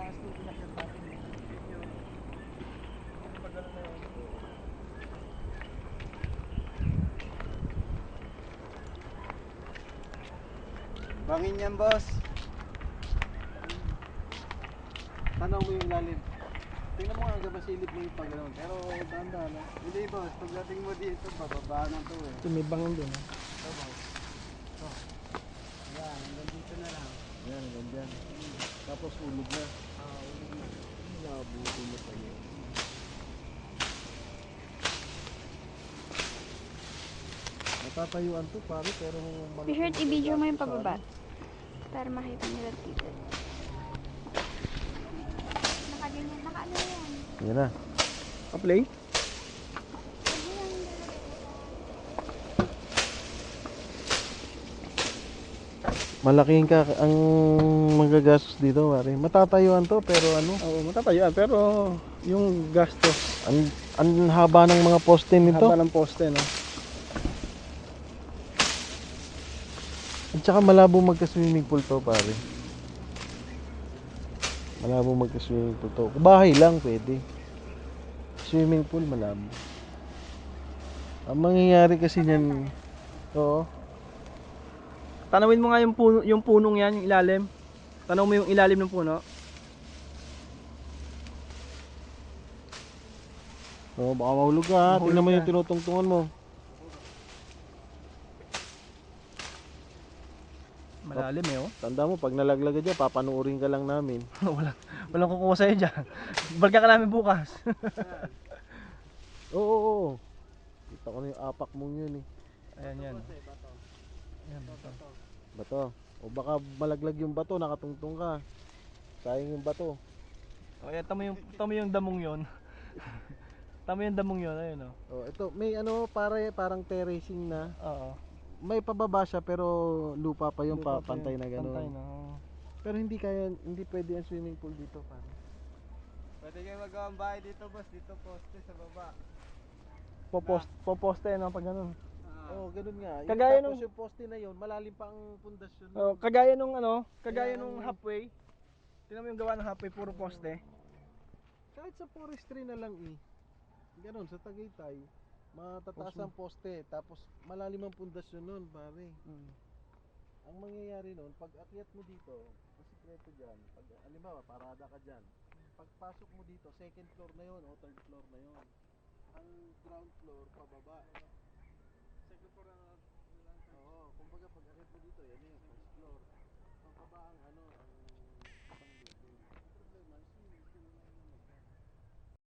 taas to pinakyat natin. Yun. Yung padala na yun. Bangin yan, boss. Tanaw mo yung ilalim. Tingnan mo nga hanggang masilip mo yung pag-gano'n. Pero dahan-dahan ha. Hindi, boss. Pagdating mo dito, bababa na to eh. Ito may bangin din ha. Ito, boss. Ito. Yan, hanggang dito na lang. Yan, hanggang dyan. Tapos ulog na. Ulog na. Nabuto mo pa yun. Natatayuan to pare, pero Be sure i-video mo yung pababa. Para makita nila dito. Nakaganyan, nakaano yan. Yan na. Pa-play? Malaking ang magagastos dito, pare. Matatayuan to, pero ano? Oo, matatayuan. Pero yung gastos, Ang haba ng mga poste nito. haba ng poste, no? At saka malabo magka-swimming pool to, pare. Malabo magka-swimming pool to. Bahay lang pwede. Swimming pool malabo. Ang mangyayari kasi niyan, oo. Tanawin mo nga yung punong yan, yung ilalim. Tanaw mo yung ilalim ng puno. Oo, baka mahulog ka. Mahulog Tingnan mo ka. yung tinutungtungan mo. Malalim eh, oh. Tanda mo, pag nalaglag ka dyan, papanuorin ka lang namin. Walang kukuha sa'yo dyan. Balka ka namin bukas. Oo, oo, oo. Kita ko na yung apak mong yun eh. Ayan yan. Ayan, ito. Bato. O baka malaglag yung bato, nakatungtong ka. Sayang yung bato. O, ayan, tamo yung damong yun. Tamo yung damong yun, ayun, oh. Oh, ito may ano parang terracing na. Oo. May pababa siya pero lupa pa yung Lupa pa pantay yun. na gano'n. Pantay na, oo. Pero hindi pwede ang swimming pool dito, pare. Pwede kayo magawa ang bahay dito, boss. Dito poste sa baba. Poposte, no, pag ganun. Oh, ganoon nga. Kagaya Tapos nung- yung poste na yun, malalim pa ang pundasyon. Oh, kagaya nung kagaya Kaya nung ang- halfway. Tingnan mo yung gawa ng halfway, puro poste. Kahit sa forestry na lang eh. Ganoon sa Tagaytay, matataas ang poste tapos malalim ang pundasyon nun, pare. Ang mangyayari nun, pag akyat mo dito, masikreto dyan, pag halimbawa parada ka dyan, pagpasok mo dito, second floor na yun o third floor na yun. Ang ground floor pababa. Second floor na. Oo, kumbaga pag akyat mo dito, yan na yung first floor.